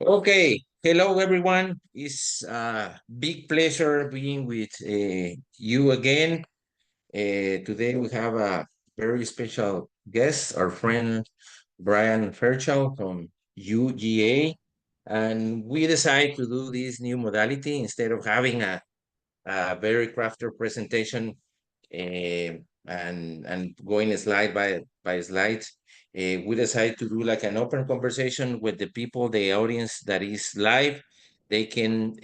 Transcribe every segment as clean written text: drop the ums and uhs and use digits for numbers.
Okay, hello everyone. It's a big pleasure being with you again. Today we have a very special guest, our friend Brian Fairchild from UGA, and we decided to do this new modality instead of having a very crafted presentation and going slide by slide. We decided to do like an open conversation with the people, the audience that is live. They can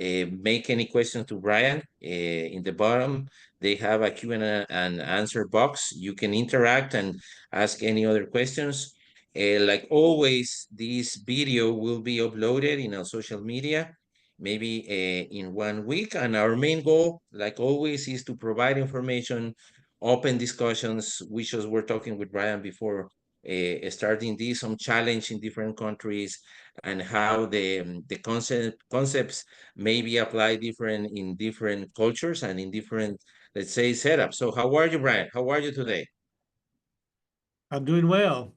make any questions to Brian. In the bottom, they have a Q&A and answer box. You can interact and ask any other questions. Like always, this video will be uploaded in our social media maybe in 1 week. And our main goal, like always, is to provide information, open discussions. We just were talking with Brian before starting this on challenge in different countries and how the concepts may be applied different in different cultures and in different, let's say, setups. So how are you, Brian? How are you today? I'm doing well.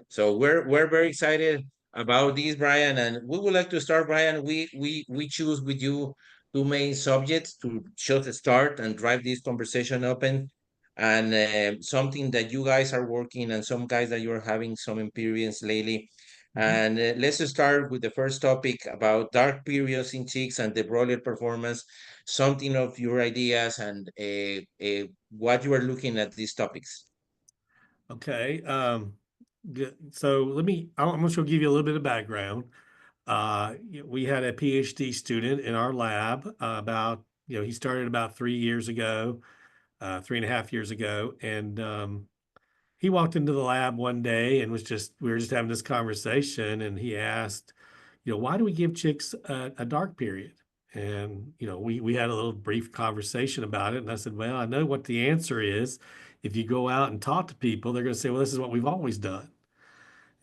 So we're very excited about this, Brian, and we would like to start, Brian. We choose with you two main subjects to just start and drive this conversation open, and something that you guys are working and some guys that you're having some experience lately. Mhm. And let's start with the first topic about dark periods in chicks and the broiler performance. Something of your ideas and what you are looking at these topics. Okay. So I'm just going to give you a little bit of background. We had a PhD student in our lab he started about 3 years ago, 3.5 years ago. And he walked into the lab one day and we were just having this conversation. And he asked, why do we give chicks a dark period? And, we had a little brief conversation about it. And I said, well, I know what the answer is. If you go out and talk to people, they're going to say, well, this is what we've always done.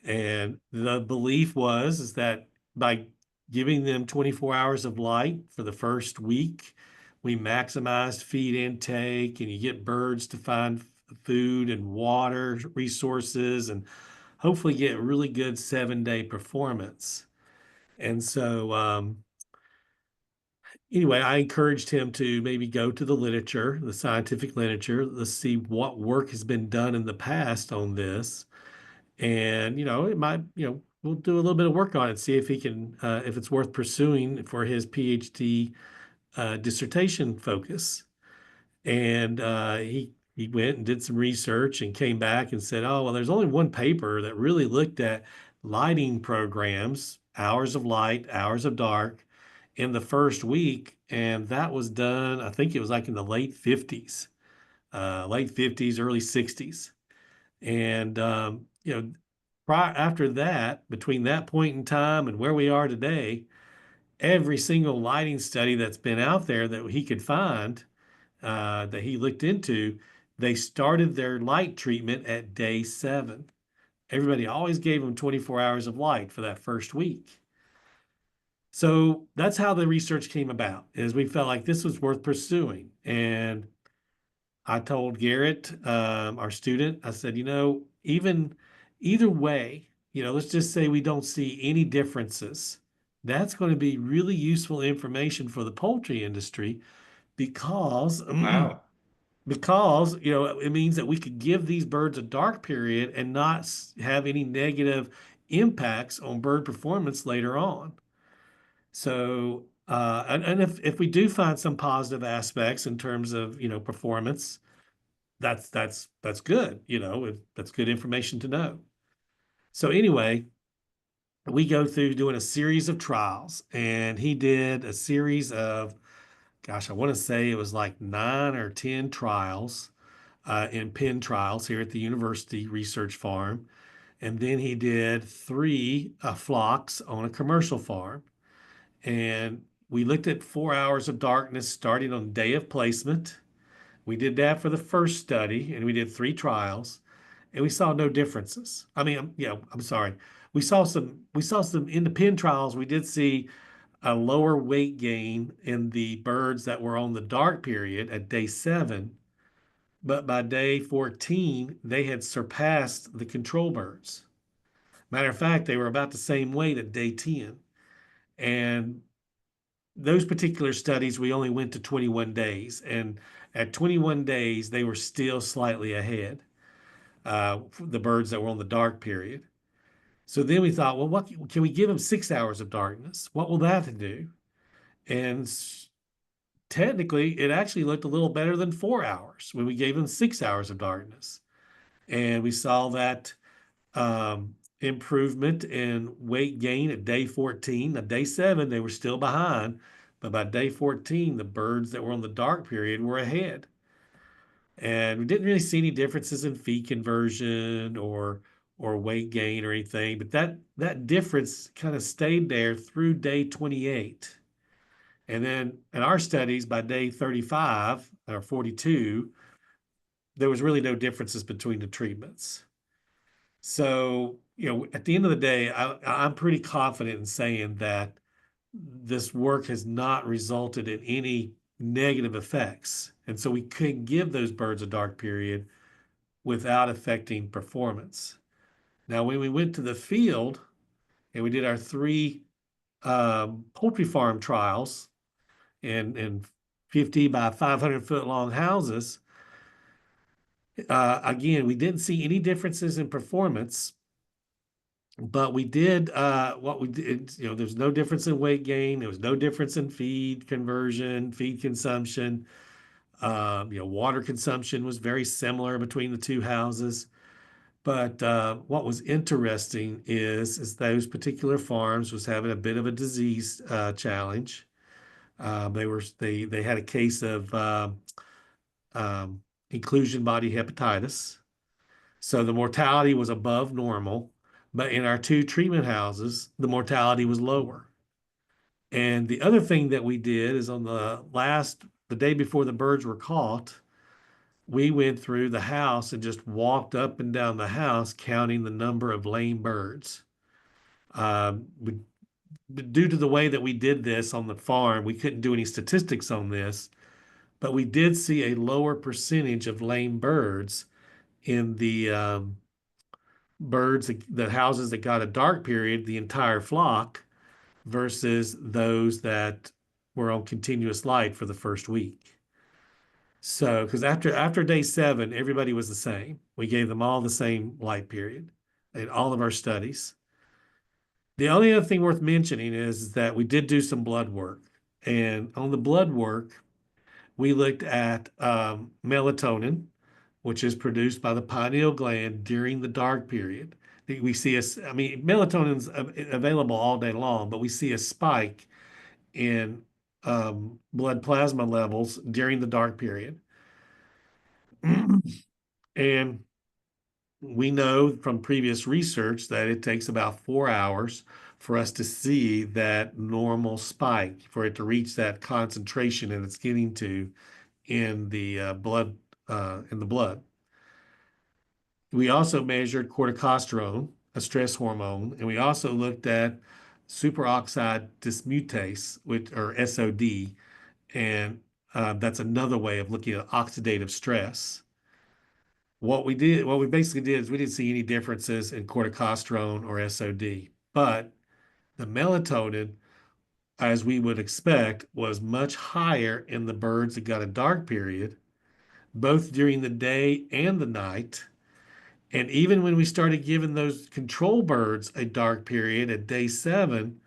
And the belief is that by giving them 24 hours of light for the first week, we maximized feed intake and you get birds to find food and water resources and hopefully get really good 7-day performance. And so, anyway, I encouraged him to maybe go to the literature, the scientific literature. Let's see what work has been done in the past on this. And, it might, we'll do a little bit of work on it, see if he can, if it's worth pursuing for his PhD dissertation focus. And he went and did some research and came back and said, oh, well, there's only one paper that really looked at lighting programs, hours of light, hours of dark in the first week. And that was done, I think it was like in the late 50s, early 60s. And, after that, between that point in time and where we are today, every single lighting study that's been out there that he could find that he looked into, they started their light treatment at day 7. Everybody always gave them 24 hours of light for that first week. So that's how the research came about, is we felt like this was worth pursuing. And I told Garrett, our student, I said, even either way, let's just say we don't see any differences. That's going to be really useful information for the poultry industry because Wow. because it means that we could give these birds a dark period and not have any negative impacts on bird performance later on. So and if we do find some positive aspects in terms of performance, that's good. That's good information to know. So anyway, we go through doing a series of trials, and he did a series of, gosh, I want to say it was like 9 or 10 trials in pen trials here at the university research farm. And then he did 3 flocks on a commercial farm. And we looked at 4 hours of darkness starting on day of placement. We did that for the first study, and we did 3 trials, and we saw no differences. I mean, I'm sorry. We saw some in the pen trials. We did see a lower weight gain in the birds that were on the dark period at day 7, but by day 14, they had surpassed the control birds. Matter of fact, they were about the same weight at day 10. And those particular studies, we only went to 21 days. And at 21 days, they were still slightly ahead, the birds that were on the dark period. So then we thought, well, what can we give them 6 hours of darkness? What will that do? And technically, it actually looked a little better than 4 hours when we gave them 6 hours of darkness. And we saw that improvement in weight gain at day 14. Now, day 7, they were still behind, but by day 14, the birds that were on the dark period were ahead. And we didn't really see any differences in feed conversion or weight gain or anything, but that difference kind of stayed there through day 28. And then in our studies, by day 35 or 42, there was really no differences between the treatments. So, at the end of the day, I'm pretty confident in saying that this work has not resulted in any negative effects. And so we could give those birds a dark period without affecting performance. Now, when we went to the field and we did our three poultry farm trials in 50 by 500-foot long houses, again, we didn't see any differences in performance, but we did what we did. There's no difference in weight gain. There was no difference in feed conversion, feed consumption. Water consumption was very similar between the two houses. But what was interesting is those particular farms was having a bit of a disease challenge. They had a case of um, inclusion body hepatitis. So the mortality was above normal, but in our two treatment houses, the mortality was lower. And the other thing that we did is on the day before the birds were caught, we went through the house and just walked up and down the house counting the number of lame birds. Um, Due to the way that we did this on the farm, we couldn't do any statistics on this, but we did see a lower percentage of lame birds in the the houses that got a dark period, the entire flock, versus those that were on continuous light for the first week. So, because after day 7, everybody was the same. We gave them all the same light period in all of our studies. The only other thing worth mentioning is that we did do some blood work. And on the blood work, we looked at melatonin, which is produced by the pineal gland during the dark period. We see I mean, melatonin's available all day long, but we see a spike in blood plasma levels during the dark period. And we know from previous research that it takes about 4 hours for us to see that normal spike, for it to reach that concentration that it's getting to in the blood. We also measured corticosterone, a stress hormone, and we also looked at superoxide dismutase, which or SOD, and that's another way of looking at oxidative stress. What we basically did is we didn't see any differences in corticosterone or SOD, but the melatonin, as we would expect, was much higher in the birds that got a dark period, both during the day and the night. And even when we started giving those control birds a dark period at day 7,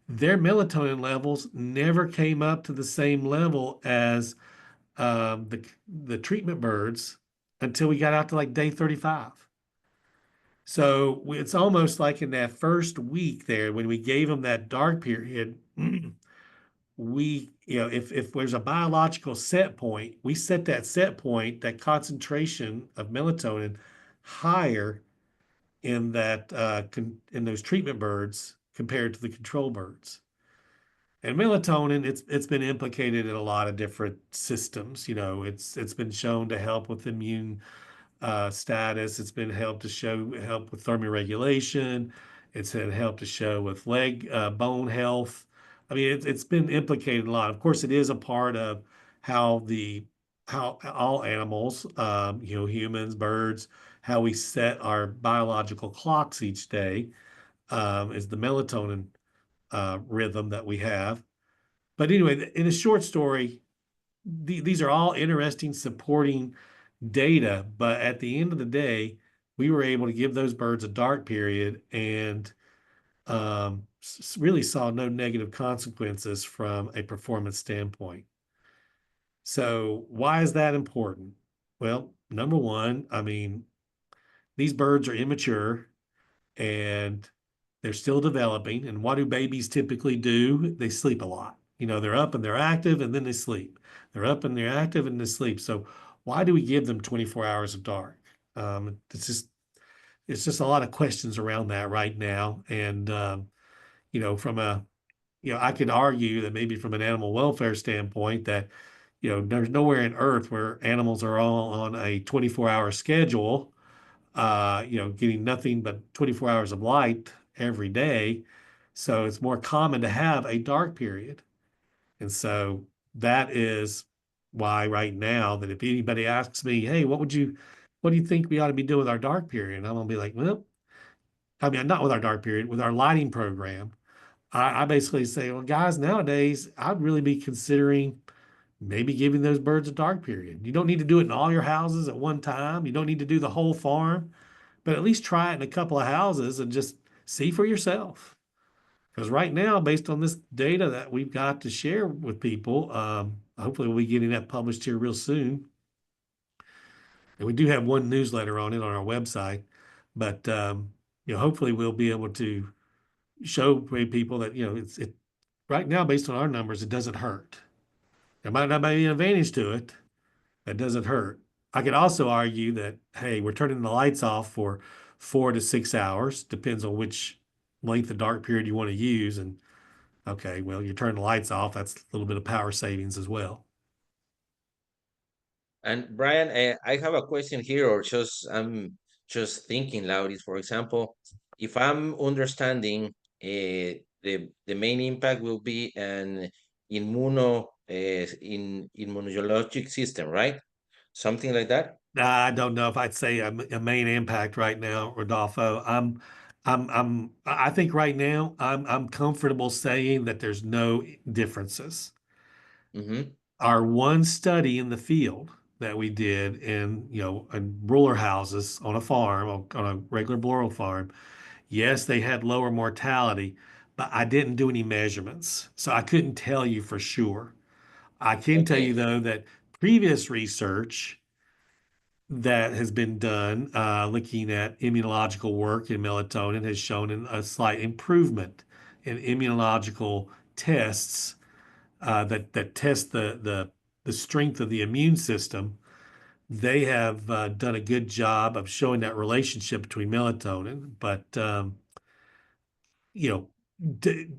their melatonin levels never came up to the same level as the treatment birds until we got out to like day 35. So it's almost like in that first week there, when we gave them that dark period, if there's a biological set point, we set that set point, that concentration of melatonin higher in in those treatment birds compared to the control birds. And melatonin, it's been implicated in a lot of different systems. It's been shown to help with immune status. It's been help with thermoregulation. It's had help to show with leg bone health. I mean, it's been implicated a lot. Of course, it is a part of how how all animals, humans, birds, how we set our biological clocks each day, is the melatonin rhythm that we have. But anyway, in a short story, these are all interesting supporting data. But at the end of the day, we were able to give those birds a dark period and really saw no negative consequences from a performance standpoint. So, why is that important? Well, number one, I mean, these birds are immature and they're still developing. And what do babies typically do? They sleep a lot. They're up and they're active and then they sleep. They're up and they're active and they sleep. So why do we give them 24 hours of dark? It's just a lot of questions around that right now. And from I could argue that maybe from an animal welfare standpoint that there's nowhere in Earth where animals are all on a 24-hour schedule, getting nothing but 24 hours of light every day. So it's more common to have a dark period. And so that is why right now that if anybody asks me, hey, what do you think we ought to be doing with our dark period? And I'm gonna be like, well, I mean, not with our dark period, with our lighting program. I basically say, well, guys, nowadays I'd really be considering maybe giving those birds a dark period. You don't need to do it in all your houses at one time. You don't need to do the whole farm, but at least try it in a couple of houses and just see for yourself. Because right now, based on this data that we've got to share with people, hopefully we'll be getting that published here real soon. And we do have one newsletter on it on our website, but hopefully we'll be able to show people that it right now based on our numbers, it doesn't hurt. There might not be an advantage to it. That doesn't hurt. I could also argue that, hey, we're turning the lights off for 4 to 6 hours, depends on which length of dark period you want to use. And okay, well, you turn the lights off, that's a little bit of power savings as well. And Brian, I have a question here, or just I'm just thinking loud. Is for example, if I'm understanding, the main impact will be an immunologic system, right? Something like that. I don't know if I'd say a main impact right now, Rodolfo. I think right now I'm comfortable saying that there's no differences. Mm-hmm. Our one study in the field that we did in broiler houses on a farm, on a regular broiler farm, yes, they had lower mortality, but I didn't do any measurements. So I couldn't tell you for sure. I can tell you Okay. though that previous research that has been done looking at immunological work in melatonin has shown a slight improvement in immunological tests that test the strength of the immune system. They have done a good job of showing that relationship between melatonin, but you know,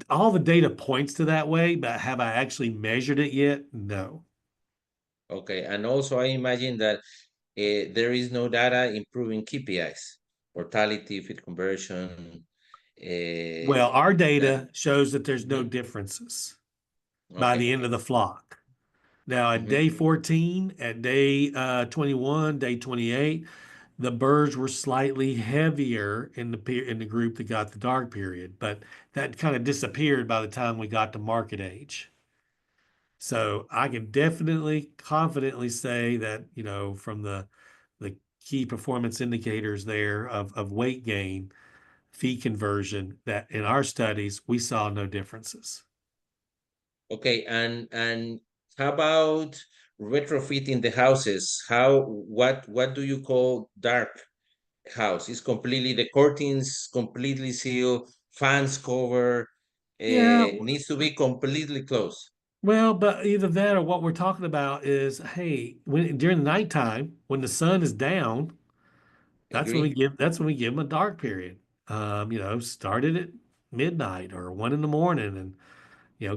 all the data points to that way. But have I actually measured it yet? No. Okay. And also, I imagine that there is no data improving KPIs, mortality, feed conversion. Well, our That. data shows that there's no Mhm. differences by the Okay. end of the flock. Now, at Hmm. day 14, at day 21, day 28, the birds were slightly heavier in the group that got the dark period, but that kind of disappeared by the time we got to market age. So I can definitely confidently say that, from the key performance indicators there of weight gain, feed conversion, that in our studies we saw no differences. Okay. And how about retrofitting the houses? What do you call dark house? It's completely the curtains completely sealed, fans cover, Yeah, needs to be completely closed. well, but either that or what we're talking about is, hey, during the nighttime, when the sun is down, Agree? that's when we give them a dark period. Started at midnight or 1 in the morning, and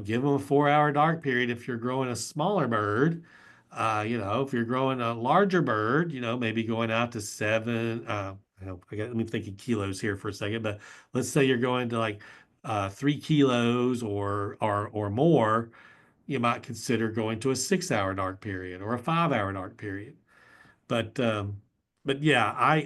give them a 4 hour dark period if you're growing a smaller bird. If you're growing a larger bird, maybe going out to seven. Let me think in kilos here for a second, but let's say you're going to like 3 kilos or more, you might consider going to a 6 hour dark period or a 5 hour dark period. But but yeah,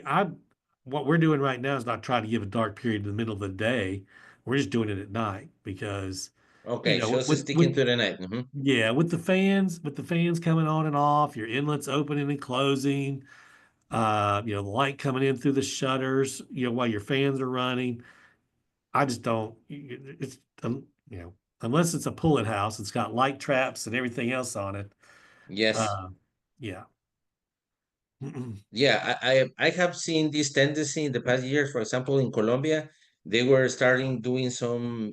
what we're doing right now is not trying to give a dark period in the middle of the day. We're just doing it at night because, Okay, just sticking with to the night. yeah, with the fans coming on and off, your inlets opening and closing, the light coming in through the shutters, while your fans are running. I just don't, it's, unless it's a pullet house, it's got light traps and everything else on it. Yes. Uh, yeah. Yeah, I have seen this tendency in the past years. For example, in Colombia, they were starting doing some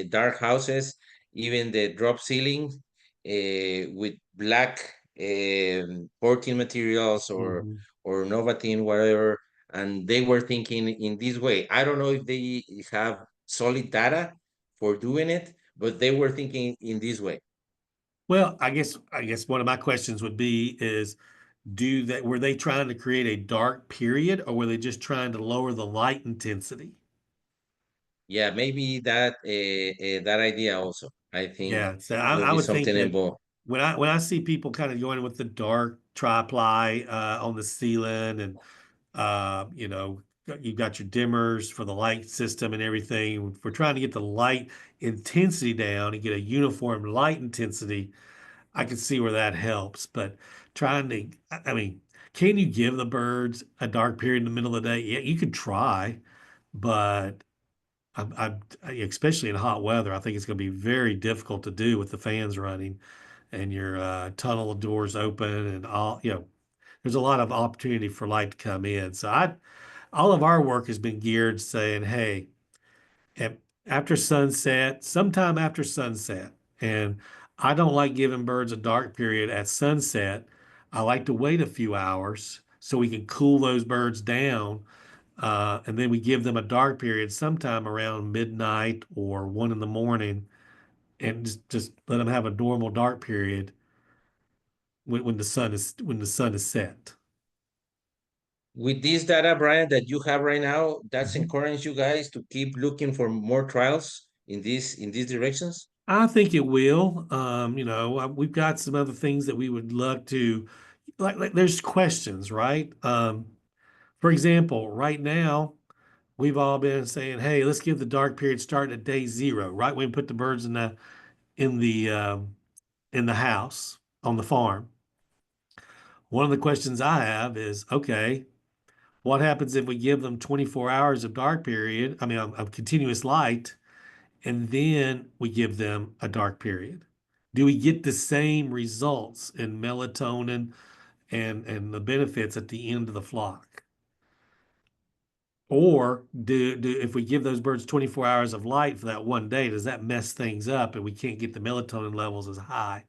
dark houses, even the drop ceiling with black 14 materials Mhm. or Novatin, whatever. And they were thinking in this way. I don't know if they have solid data for doing it, but they were thinking in this way. Well, I guess one of my questions would be is were they trying to create a dark period or were they just trying to lower the light intensity? Yeah, maybe that idea also. I think Yeah, so will I be would think something that involved. when I see people kind of going with the dark tri-ply on the ceiling and you've got your dimmers for the light system and everything. If we're trying to get the light intensity down and get a uniform light intensity, I can see where that helps. But trying to, I mean, can you give the birds a dark period in the middle of the day? Yeah, you could try, but especially in hot weather, I think it's going to be very difficult to do with the fans running and your tunnel doors open and all. There's a lot of opportunity for light to come in. So all of our work has been geared saying, hey, at, after sunset, sometime after sunset, and I don't like giving birds a dark period at sunset. I like to wait a few hours so we can cool those birds down. And then we give them a dark period sometime around midnight or 1 in the morning and just let them have a normal dark period when the sun is set. With this data, Brian, that you have right now, that's Mhm. encourage you guys to keep looking for more trials in these directions. I think it will. We've got some other things that we would love to, like there's questions, right? For example, right now, we've all been saying, hey, let's give the dark period start at day zero, right? When we put the birds in the in the house on the farm. One of the questions I have is, okay, what happens if we give them 24 hours of dark period? I mean, of continuous light, and then we give them a dark period. Do we get the same results in melatonin and the benefits at the end of the flock? Or do if we give those birds 24 hours of light for that one day, does that mess things up and we can't get the melatonin levels as high?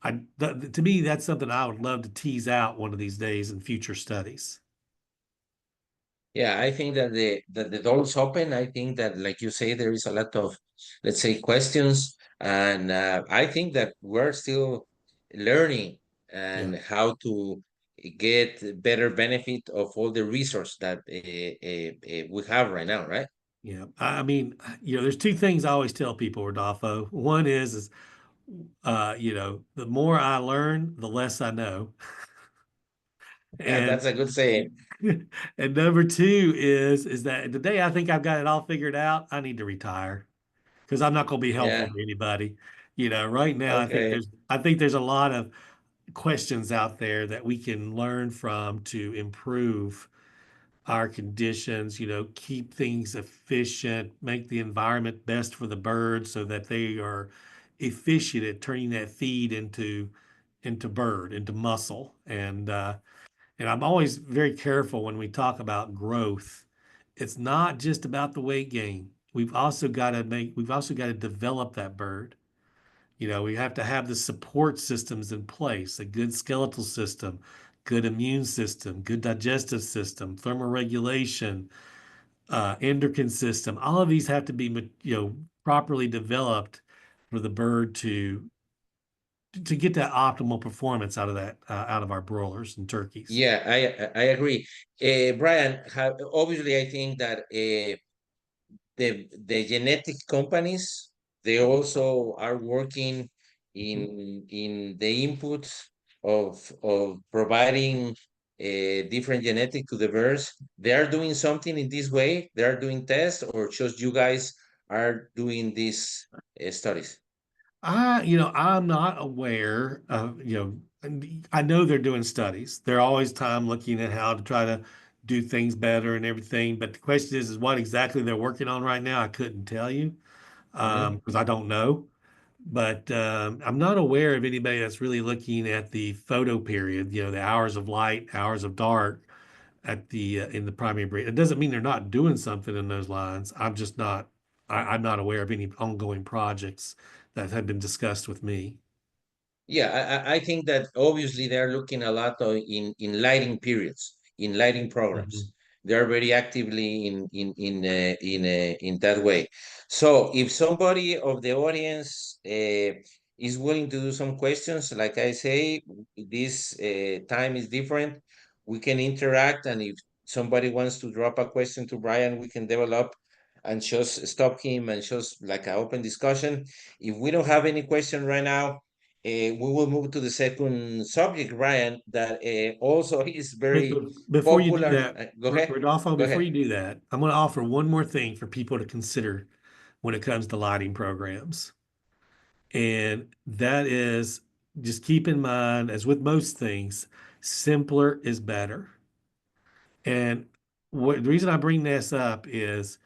To me, that's something I would love to tease out one of these days in future studies. Yeah, I think that the door is open. I think that, like you say, there is a lot of, let's say, questions, and I think that we're still learning Yeah. and how to get better benefit of all the resource that we have right now, right? Yeah. I mean, there's two things I always tell people, Rodolfo. One is the more I learn, the less I know. That's And a good saying. and number two is that the day I think I've got it all figured out, I need to retire because I'm not going to be helpful Yeah. to anybody. Right now, Okay. I think there's a lot of questions out there that we can learn from to improve our conditions, keep things efficient, make the environment best for the birds so that they are efficient at turning that feed into muscle. And I'm always very careful when we talk about growth. It's not just about the weight gain. We've also got to develop that bird. We have to have the support systems in place, a good skeletal system, good immune system, good digestive system, thermoregulation, endocrine system. All of these have to be, properly developed for the bird to get that optimal performance out of our broilers and turkeys. Yeah, I agree. Brian, obviously, I think that the genetic companies they also are working Mhm. in the inputs of providing. different genetic to the birds. They are doing something in this way. They are doing tests, or just you guys are doing these studies. I'm not aware of, and I know they're doing studies. They're always time looking at how to try to do things better and everything. But the question is what exactly they're working on right now? I couldn't tell you Mhm. because I don't know. But I'm not aware of anybody that's really looking at the photo period, the hours of light, hours of dark at the in the primary breed. It doesn't mean they're not doing something in those lines. I'm just not. I'm not aware of any ongoing projects that have been discussed with me. Yeah, I think that obviously they're looking a lot in lighting periods, in lighting programs. Mhm. They're very actively in that way. So if somebody of the audience is willing to do some questions, like I say, this time is different. We can interact, and if somebody wants to drop a question to Brian, we can develop and just stop him and just like an open discussion. If we don't have any question right now, we will move to the second subject, Ryan, that also is very Before you do popular. that, Go ahead. Rodolfo, Go before ahead. you do that, I'm going to offer one more thing for people to consider when it comes to lighting programs. And that is just keep in mind, as with most things, simpler is better. And the reason I bring this up is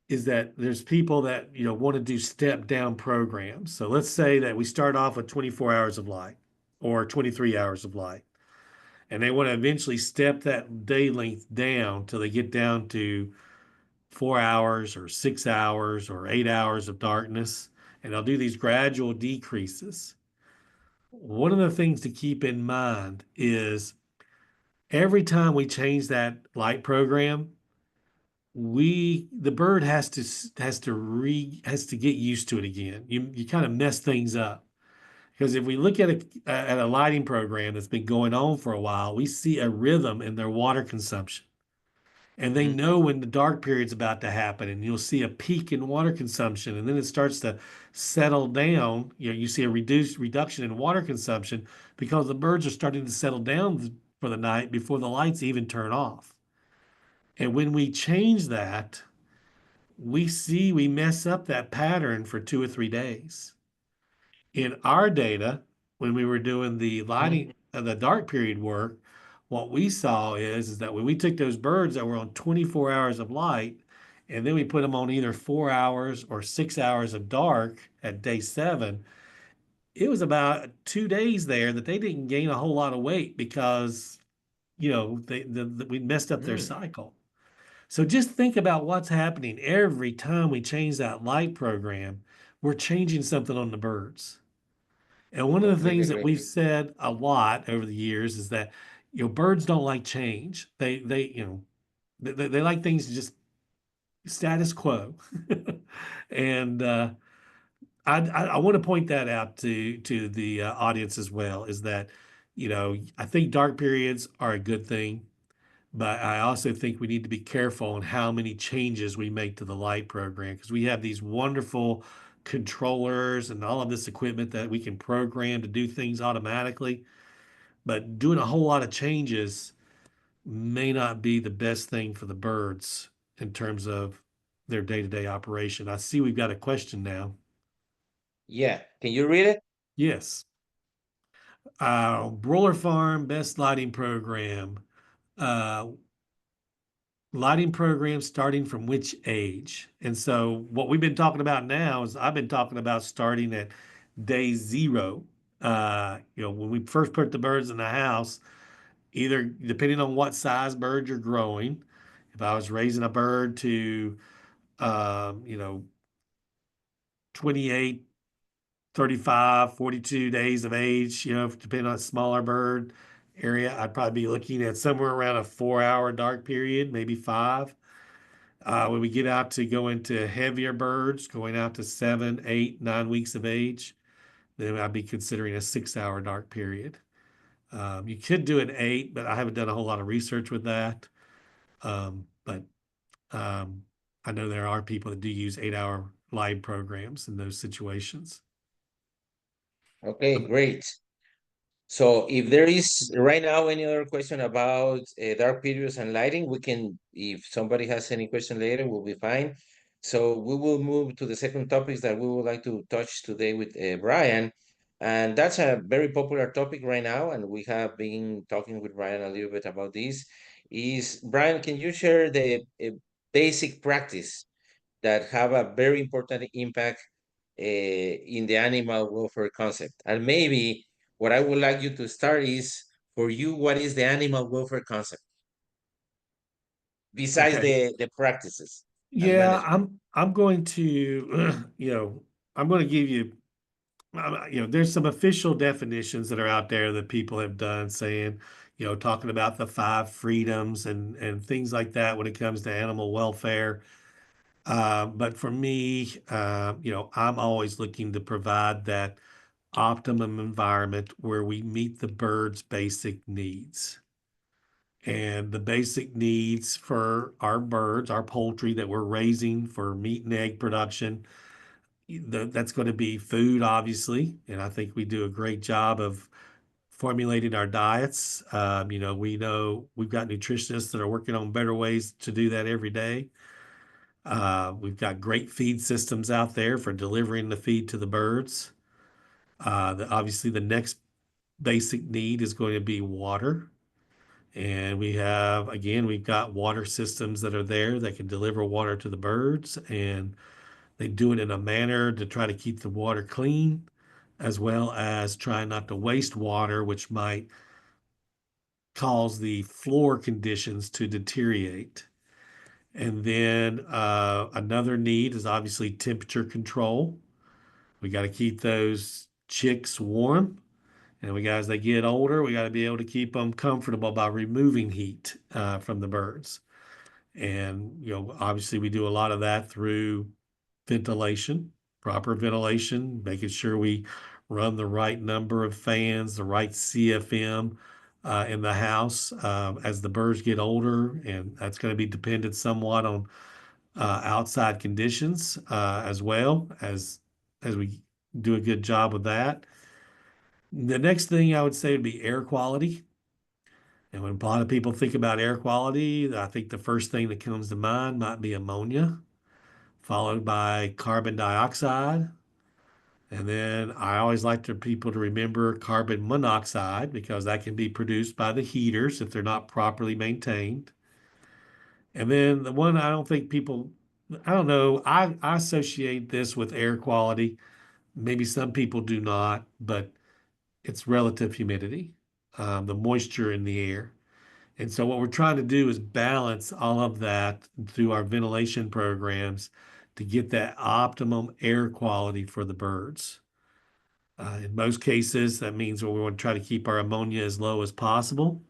that there's people that want to do step down programs. So let's say that we start off with 24 hours of light or 23 hours of light, and they want to eventually step that day length down till they get down to 4 hours or 6 hours or 8 hours of darkness, and they'll do these gradual decreases. One of the things to keep in mind is every time we change that light program, the bird has to get used to it again. You kind of mess things up because if we look at a lighting program that's been going on for a while, we see a rhythm in their water consumption, and they Mhm. know when the dark period's about to happen, and you'll see a peak in water consumption, and then it starts to settle down. You see a reduction in water consumption because the birds are starting to settle down for the night before the lights even turn off. And when we change that, we mess up that pattern for 2 or 3 days. In our data, when we were doing the Mhm. lighting, the dark period work, what we saw is that when we took those birds that were on 24 hours of light, and then we put them on either 4 hours or 6 hours of dark at day 7, it was about 2 days there that they didn't gain a whole lot of weight because we messed up their Mm. cycle. So just think about what's happening every time we change that light program. We're changing something on the birds. And one of the Completely things that agree. we've said a lot over the years is that birds don't like change. They like things just status quo. And I want to point that out to the audience as well. Is that I think dark periods are a good thing. But I also think we need to be careful on how many changes we make to the light program because we have these wonderful controllers and all of this equipment that we can program to do things automatically. But doing a whole lot of changes may not be the best thing for the birds in terms of their day-to-day operation. I see we've got a question now. Yeah. Can you read it? Yes. Broiler farm best lighting program. Uh, Lighting programs starting from which age? And so what we've been talking about now is I've been talking about starting at day 0. When we first put the birds in the house, either depending on what size bird you're growing, if I was raising a bird to, um, you know, 28, 35, 42 days of age, depending on a smaller bird area, I'd probably be looking at somewhere around a 4 hour dark period, maybe 5. When we get out to go into heavier birds, going out to 7, 8, 9 weeks of age, then I'd be considering a 6 hour dark period. You could do an 8, but I haven't done a whole lot of research with that. But um, I know there are people that do use 8 hour live programs in those situations. Okay, great. So if there is right now any other question about dark periods and lighting, we can, if somebody has any question later, we'll be fine. So we will move to the second topics that we would like to touch today with Brian. And that's a very popular topic right now. And we have been talking with Brian a little bit about this. Is Brian, can you share the basic practice that have a very important impact in the animal welfare concept? And maybe what I would like you to start is, for you, what is the animal welfare concept besides Okay. the practices and Yeah, management? I'm going to, I'm going to give you, there's some official definitions that are out there that people have done saying, talking about the five freedoms and things like that when it comes to animal welfare. But for me, I'm always looking to provide that optimum environment where we meet the bird's basic needs. And the basic needs for our birds, our poultry that we're raising for meat and egg production, that's going to be food, obviously. And I think we do a great job of formulating our diets. We know we've got nutritionists that are working on better ways to do that every day. We've got great feed systems out there for delivering the feed to the birds. Obviously, the next basic need is going to be water. And we've got water systems that are there that can deliver water to the birds, and they do it in a manner to try to keep the water clean, as well as try not to waste water, which might cause the floor conditions to deteriorate. And then another need is obviously temperature control. We got to keep those chicks warm. And as they get older, we got to be able to keep them comfortable by removing heat from the birds. And, obviously we do a lot of that through ventilation, proper ventilation, making sure we run the right number of fans, the right CFM in the house as the birds get older. And that's going to be dependent somewhat on outside conditions as well as we do a good job with that. The next thing I would say would be air quality. And when a lot of people think about air quality, I think the first thing that comes to mind might be ammonia, followed by carbon dioxide. And then I always like for people to remember carbon monoxide because that can be produced by the heaters if they're not properly maintained. And then the one I don't think people, I don't know, I associate this with air quality. Maybe some people do not, but it's relative humidity, the moisture in the air. And so what we're trying to do is balance all of that through our ventilation programs to get that optimum air quality for the birds. In most cases, that means we want to try to keep our ammonia as low as possible.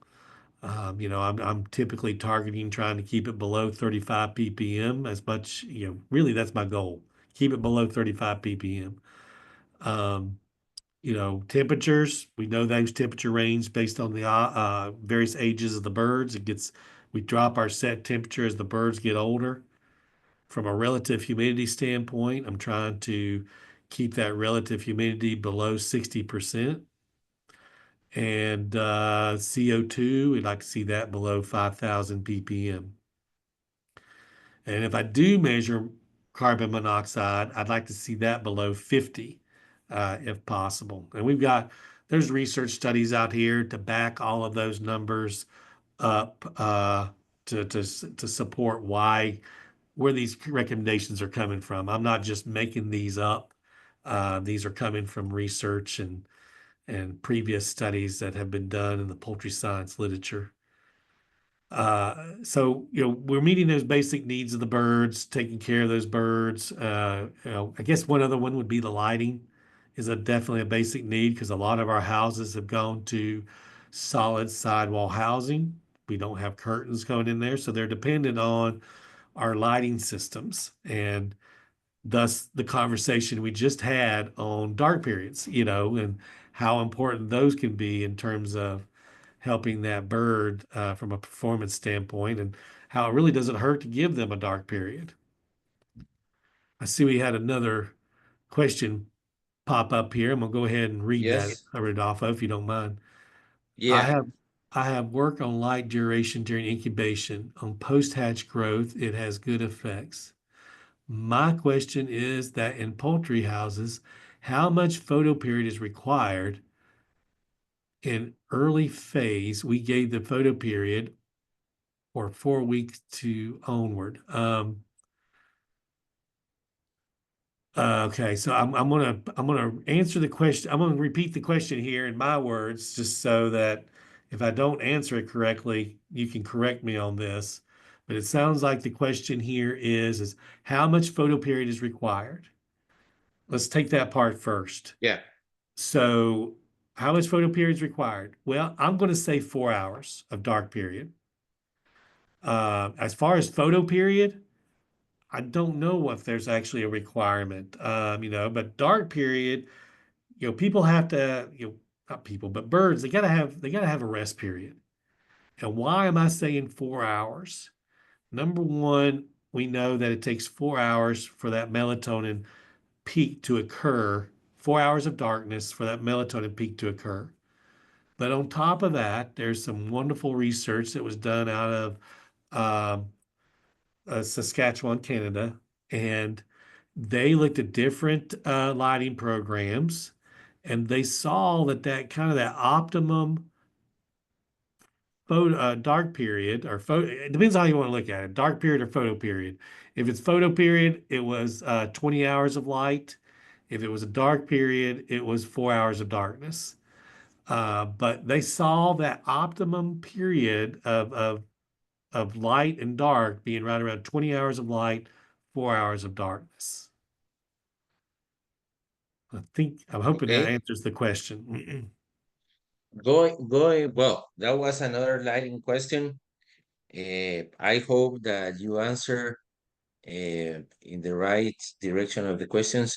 I'm typically targeting trying to keep it below 35 ppm as much, really that's my goal. Keep it below 35 ppm. Um, temperatures, we know those temperature range based on the various ages of the birds. We drop our set temperature as the birds get older. From a relative humidity standpoint, I'm trying to keep that relative humidity below 60%. And CO2, we'd like to see that below 5,000 ppm. And if I do measure carbon monoxide, I'd like to see that below 50, if possible. And there's research studies out here to back all of those numbers up to support where these recommendations are coming from. I'm not just making these up. These are coming from research and previous studies that have been done in the poultry science literature. So, we're meeting those basic needs of the birds, taking care of those birds. I guess one other one would be the lighting is definitely a basic need because a lot of our houses have gone to solid sidewall housing. We don't have curtains going in there, so they're dependent on our lighting systems and thus the conversation we just had on dark periods, and how important those can be in terms of helping that bird from a performance standpoint and how it really doesn't hurt to give them a dark period. I see we had another question pop up here. I'm gonna go ahead and read that, Yes. Rodolfo, if you don't mind. I Yeah, have I have worked on light duration during incubation. On post-hatch growth, it has good effects. My question is that in poultry houses, how much photo period is required in early phase? We gave the photo period or 4 weeks to onward. Okay, so I'm gonna answer the question. I'm gonna repeat the question here in my words, just so that if I don't answer it correctly, you can correct me on this. But it sounds like the question here is how much photo period is required? Let's take that part first. yeah. So, how much photo period is required? Well, I'm going to say 4 hours of dark period. As far as photo period, I don't know if there's actually a requirement, but dark period, people have to, not people, but birds, they gotta have a rest period. And why am I saying 4 hours? Number one, we know that it takes 4 hours for that melatonin peak to occur, 4 hours of darkness for that melatonin peak to occur. But on top of that, there's some wonderful research that was done out of um, Saskatchewan, Canada, and they looked at different lighting programs, and they saw that kind of that optimum photo dark period or photo. It depends on how you want to look at it, dark period or photo period. If it's photo period, it was 20 hours of light. If it was a dark period, it was 4 hours of darkness. But they saw that optimum period of light and dark being right around 20 hours of light, 4 hours of darkness. I'm hoping that Okay. answers the question. Going, well, that was another lighting question. I hope that you answer in the right direction of the questions.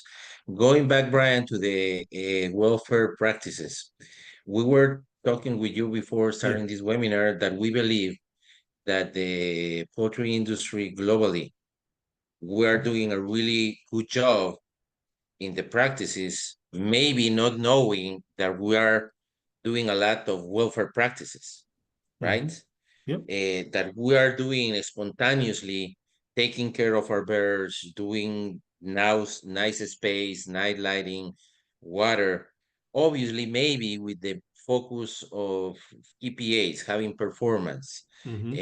Going back, Brian, to the welfare practices. We were talking with you before Yeah. starting this webinar that we believe that the poultry industry globally, we are doing a really good job in the practices, maybe not knowing that we are doing a lot of welfare practices, right? Hmm. Yep. That we are doing spontaneously, taking care of our birds, doing now nice space, night lighting, water. Obviously, maybe with the focus of EPAs having performance, Hmm.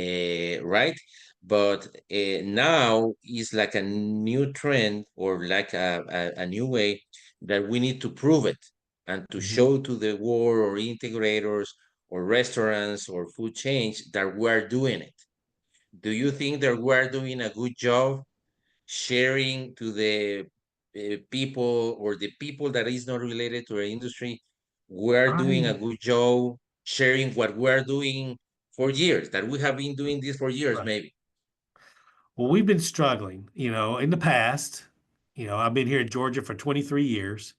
right? But now is like a new trend or like a new way that we need to prove it and to Hmm. show to the world or integrators or restaurants or food chains that we're doing it. Do you think that we're doing a good job sharing to the people or the people that is not related to our industry? We're doing a I good job sharing what we're doing for years, that we have been doing this for years, Right. maybe. Well, we've been struggling, in the past. I've been here in Georgia for 23 years,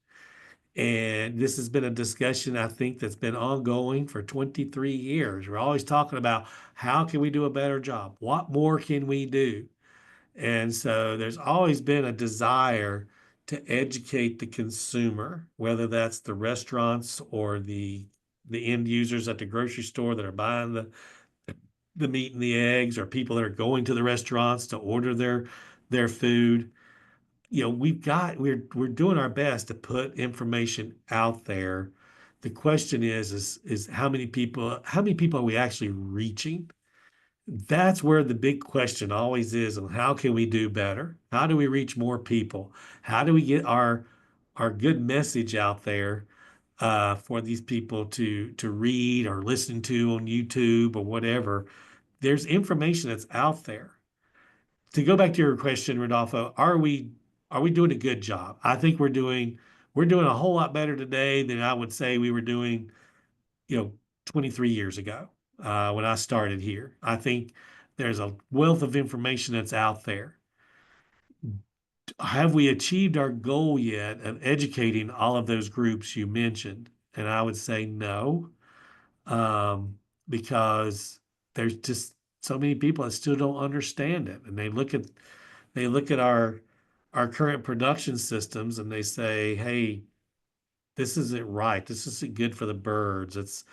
and this has been a discussion I think that's been ongoing for 23 years. We're always talking about how can we do a better job? What more can we do? And so there's always been a desire to educate the consumer, whether that's the restaurants or the end users at the grocery store that are buying the meat and the eggs, or people that are going to the restaurants to order their food. We're doing our best to put information out there. The question is how many people are we actually reaching? That's where the big question always is, and how can we do better? How do we reach more people? How do we get our good message out there for these people to read or listen to on YouTube or whatever? There's information that's out there. To go back to your question, Rodolfo, are we doing a good job? I think we're doing a whole lot better today than I would say we were doing, you know, 23 years ago when I started here. I think there's a wealth of information that's out there. Have we achieved our goal yet of educating all of those groups you mentioned? And I would say no, um, because there's just so many people that still don't understand it, and they look at our current production systems and they say, "Hey, this isn't right. This isn't good for the birds.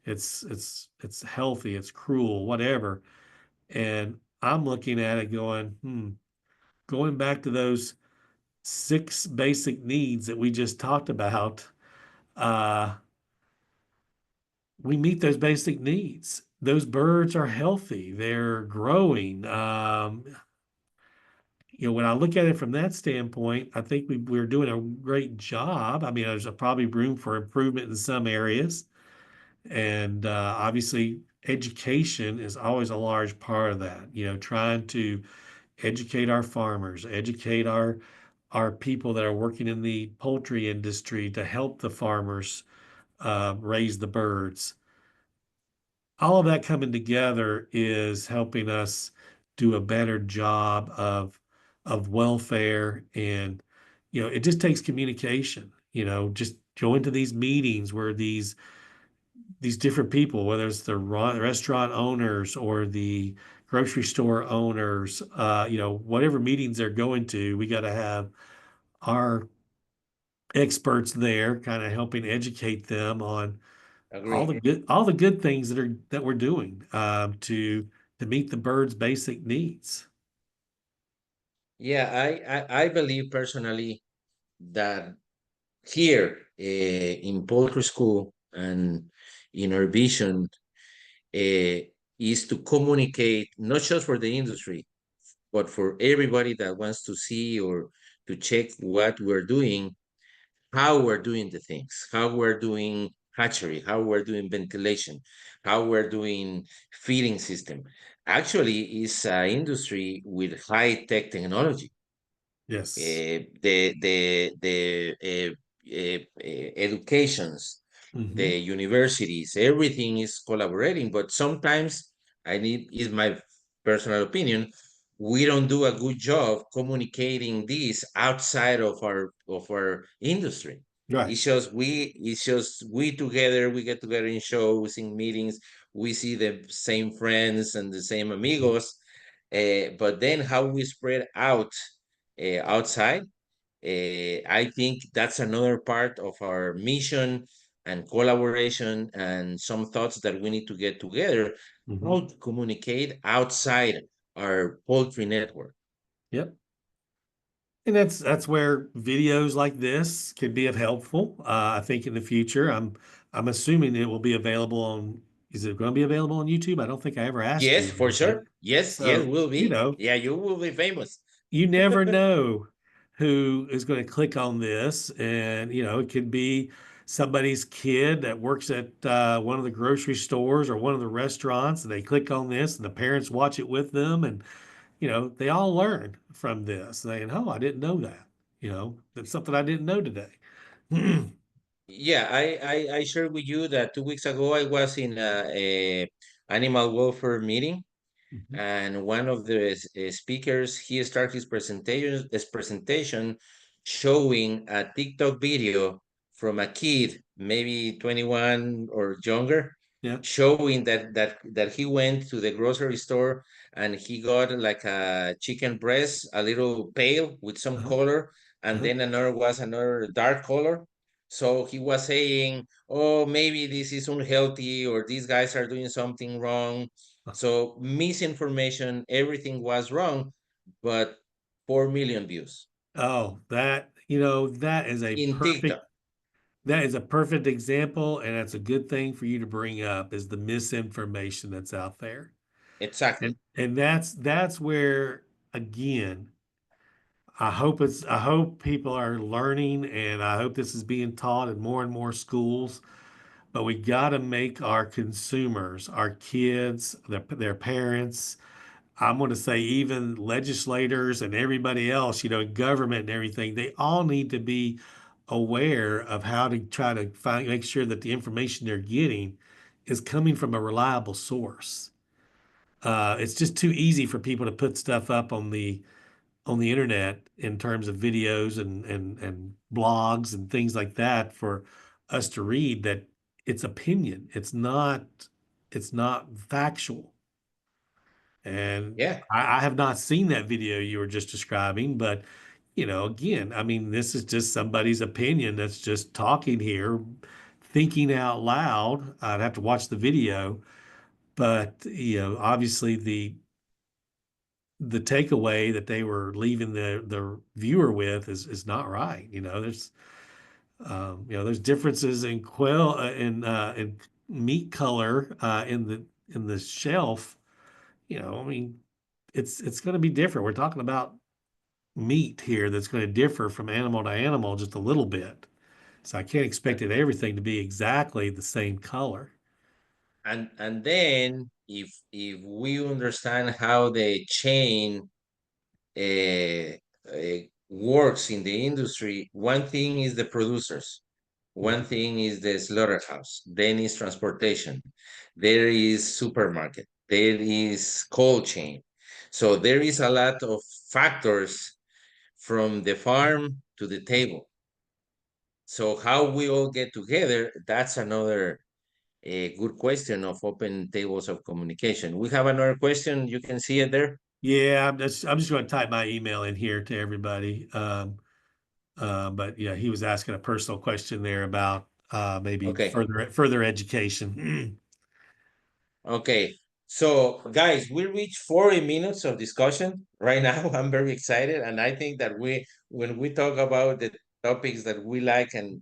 It's healthy, it's cruel, whatever. And I'm looking at it going, going back to those six basic needs that we just talked about, uh, we meet those basic needs. Those birds are healthy, they're growing. When I look at it from that standpoint, I think we're doing a great job. I mean, there's probably room for improvement in some areas. And obviously, education is always a large part of that, trying to educate our farmers, educate our people that are working in the poultry industry to help the farmers raise the birds. All of that coming together is helping us do a better job of welfare. And it just takes communication. Just going to these meetings where these different people, whether it's the restaurant owners or the grocery store owners, whatever meetings they're going to, we got to have our experts there kind of helping educate them on Agree. all the good things that we're doing to meet the birds' basic needs. Yeah, I believe personally that here in Poultry School and in our vision uh, is to communicate not just for the industry, but for everybody that wants to see or to check what we're doing, how we're doing the things, how we're doing hatchery, how we're doing ventilation, how we're doing feeding system. Actually, it's an industry with high tech technology. Yes. The educations, Hmm. the universities, everything is collaborating. But sometimes I need is my personal opinion. We don't do a good job communicating this outside of our industry. Right. It's just we together. We get together in shows, in meetings. We see the same friends and the same Mhm. amigos. But then how we spread out outside. I think that's another part of our mission and collaboration and some thoughts that we need to get together. Hmm. How to communicate outside our poultry network. Yep. And that's where videos like this can be of helpful. I think in the future, I'm assuming it will be available on. Is it going to be available on YouTube? I don't think I ever asked Yes, you for about that. sure. Yes, yes, So, will be. Yeah, you will be famous. you never know who is going to click on this. And, it could be somebody's kid that works at one of the grocery stores or one of the restaurants, and they click on this, and the parents watch it with them. And, they all learn from this, saying, oh, I didn't know that. That's something I didn't know today. Yeah, I shared with you that 2 weeks ago I was in a animal welfare meeting, Mhm. and one of the speakers he started his presentation showing a TikTok video from a kid, maybe 21 or younger, Yeah. showing that he went to the grocery store and he got like a chicken breast, a little pale with some Uh-huh. color, and Uh-huh. then another dark color. So he was saying, "Oh, maybe this is unhealthy, or these guys are doing something wrong." So misinformation, everything was wrong, but 4 million views Oh, that is a in perfect TikTok. that is a perfect example, and that's a good thing for you to bring up is the misinformation that's out there. Exactly. And that's where again, I hope people are learning, and I hope this is being taught in more and more schools, but we got to make our consumers, our kids, their parents, I'm going to say even legislators and everybody else, government and everything, they all need to be aware of how to try to make sure that the information they're getting is coming from a reliable source. It's just too easy for people to put stuff up on the internet in terms of videos and blogs and things like that for us to read that it's opinion. It's not factual. And Yeah. I have not seen that video you were just describing, but again, I mean, this is just somebody's opinion that's just talking here, thinking out loud. I'd have to watch the video, but obviously the takeaway that they were leaving the viewer with is not right. There's differences in quail in meat color in the shelf. I mean, it's going to be different. We're talking about meat here that's going to differ from animal to animal just a little bit. So I can't expect everything to be exactly the same color. And then if we understand how the chain works in the industry, one thing is the producers, one Mhm. thing is the slaughterhouse, then is transportation, there is supermarket, there is cold chain. So there is a lot of factors from the farm to the table. So how we all get together, that's another a good question of open tables of communication. We have another question. You can see it there. Yeah, I'm just going to type my email in here to everybody. But yeah, he was asking a personal question there about maybe Okay. further education. Okay. So, guys, we reached 40 minutes of discussion right now. I'm very excited. And I think that when we talk about the topics that we like and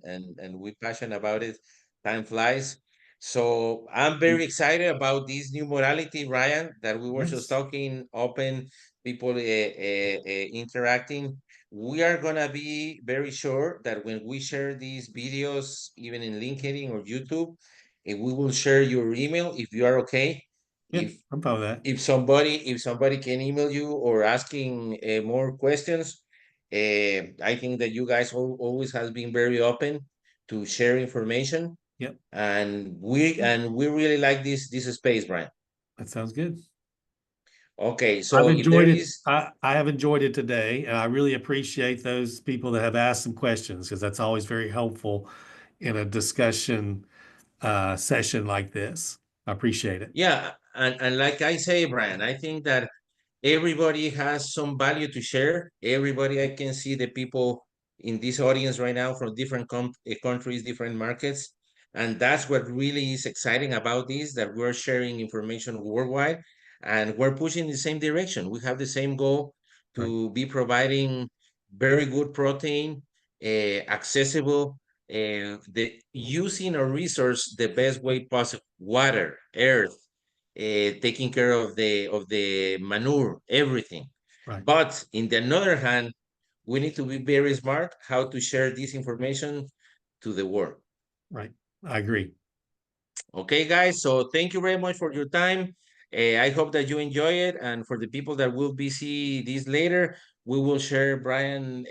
we passionate about it, time flies. So I'm very excited about this new modality, Ryan, that we were just Yes. talking, open, people interacting. We are going to be very sure that when we share these videos, even in LinkedIn or YouTube, we will share your email if you are okay. Yeah, If I'm fine with that. if somebody can email you or asking more questions, I think that you guys always has been very open to share information, Yep, and we really like this space, Brian. that sounds good. Okay, I've so if there enjoyed it. is, I have enjoyed it today, and I really appreciate those people that have asked some questions because that's always very helpful in a discussion session like this. I appreciate it. yeah, and like I say, Brian, I think that everybody has some value to share. Everybody, I can see the people in this audience right now from different countries, different markets. And that's what really is exciting about this, that we're sharing information worldwide and we're pushing in the same direction. We have the same goal Right, to be providing very good protein, accessible, the using a resource the best way possible, water, earth, taking care of the manure, everything. right, But in the other hand, we need to be very smart how to share this information to the world. right. I agree. Okay, guys. So thank you very much for your time. I hope that you enjoy it, and for the people that will be see this later, we will share Brian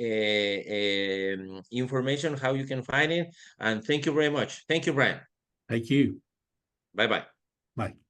information how you can find it. And thank you very much. Thank you, Brian. Thank you. Bye bye. Bye.